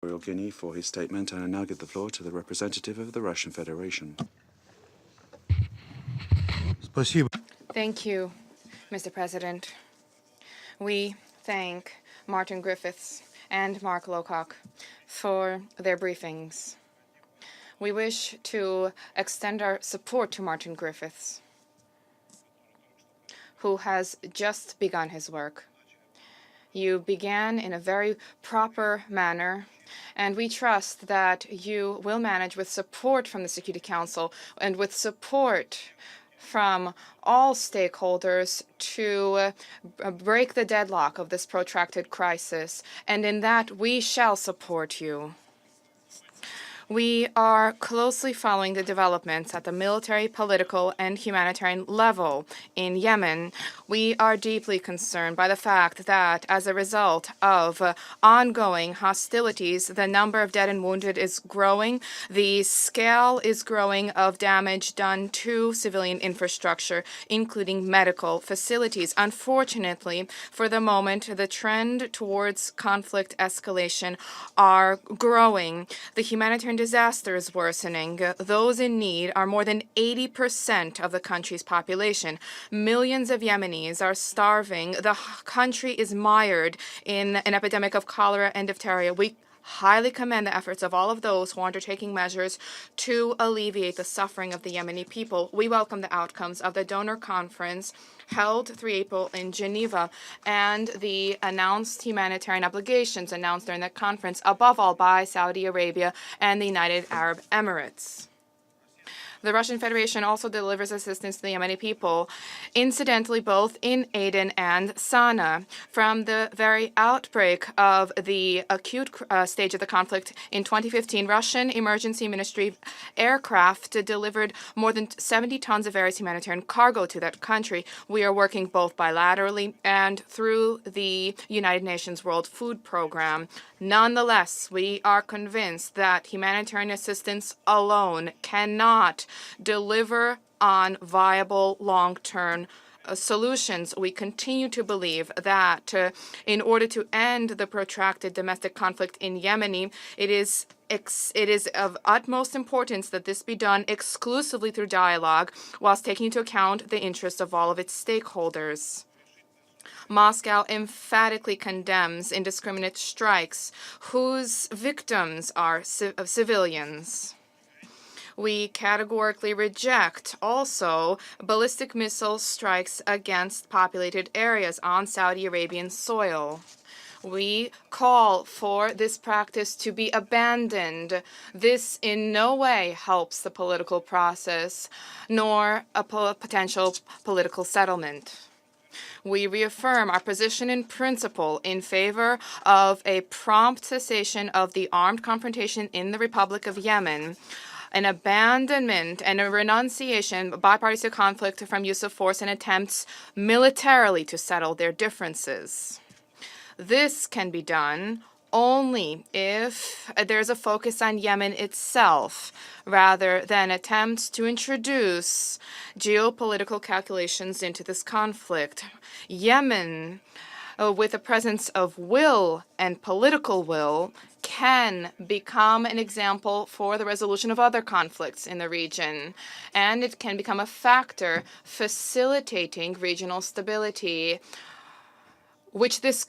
Guinea for his statement, and I now give the floor to the representative of the Russian Federation. Thank you, Mr. President. We thank Martin Griffiths and Mark Lowcock for their briefings. We wish to extend our support to Martin Griffiths, who has just begun his work. You began in a very proper manner, and we trust that you will manage with support from the Security Council and with support from all stakeholders to break the deadlock of this protracted crisis, and in that we shall support you. We are closely following the developments at the military, political, and humanitarian level in Yemen. We are deeply concerned by the fact that, as a result of ongoing hostilities, the number of dead and wounded is growing. The scale is growing of damage done to civilian infrastructure, including medical facilities. Unfortunately, for the moment, the trend towards conflict escalation are growing. The humanitarian disaster is worsening. Those in need are more than 80% of the country's population. Millions of Yemenis are starving. The country is mired in an epidemic of cholera and diphtheria. We highly commend the efforts of all of those who are undertaking measures to alleviate the suffering of the Yemeni people. We welcome the outcomes of the donor conference held 3 April in Geneva and the announced humanitarian obligations announced during that conference, above all by Saudi Arabia and the United Arab Emirates. The Russian Federation also delivers assistance to the Yemeni people, incidentally both in Aden and Sana'a. From the very outbreak of the acute stage of the conflict in 2015, Russian Emergency Ministry aircraft delivered more than 70 tons of various humanitarian cargo to that country. We are working both bilaterally and through the United Nations World Food Program. Nonetheless, we are convinced that humanitarian assistance alone cannot deliver on viable long-term solutions. We continue to believe that in order to end the protracted domestic conflict in Yemen, it is of utmost importance that this be done exclusively through dialogue, whilst taking into account the interests of all of its stakeholders. Moscow emphatically condemns indiscriminate strikes whose victims are civilians. We categorically reject also ballistic missile strikes against populated areas on Saudi Arabian soil. We call for this practice to be abandoned. This in no way helps the political process, nor a potential political settlement. We reaffirm our position in principle in favor of a prompt cessation of the armed confrontation in the Republic of Yemen, an abandonment and a renunciation by parties to conflict from use of force and attempts militarily to settle their differences. This can be done only if there's a focus on Yemen itself, rather than attempts to introduce geopolitical calculations into this conflict. Yemen, with a presence of will and political will, can become an example for the resolution of other conflicts in the region, and it can become a factor facilitating regional stability, which this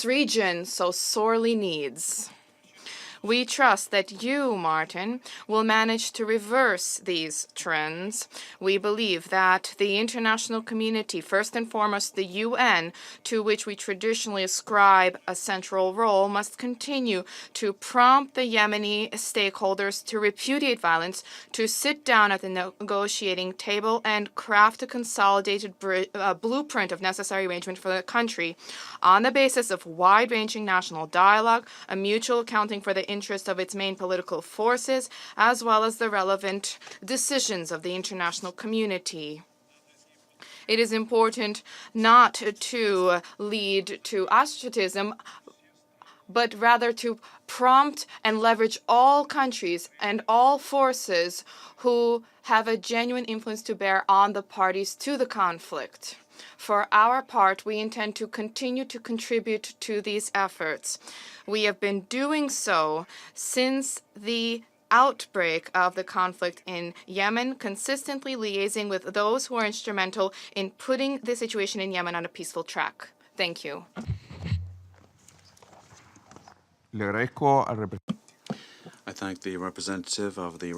region so sorely needs. We trust that you, Martin, will manage to reverse these trends. We believe that the international community, first and foremost the UN, to which we traditionally ascribe a central role, must continue to prompt the Yemeni stakeholders to repudiate violence, to sit down at the negotiating table and craft a consolidated blueprint of necessary arrangement for the country on the basis of wide-ranging national dialogue, a mutual accounting for the interest of its main political forces, as well as the relevant decisions of the international community. It is important not to lead to ostracism, but rather to prompt and leverage all countries and all forces who have a genuine influence to bear on the parties to the conflict. For our part, we intend to continue to contribute to these efforts. We have been doing so since the outbreak of the conflict in Yemen, consistently liaising with those who are instrumental in putting the situation in Yemen on a peaceful track. Thank you. Le agradezco al representante. I thank the representative of the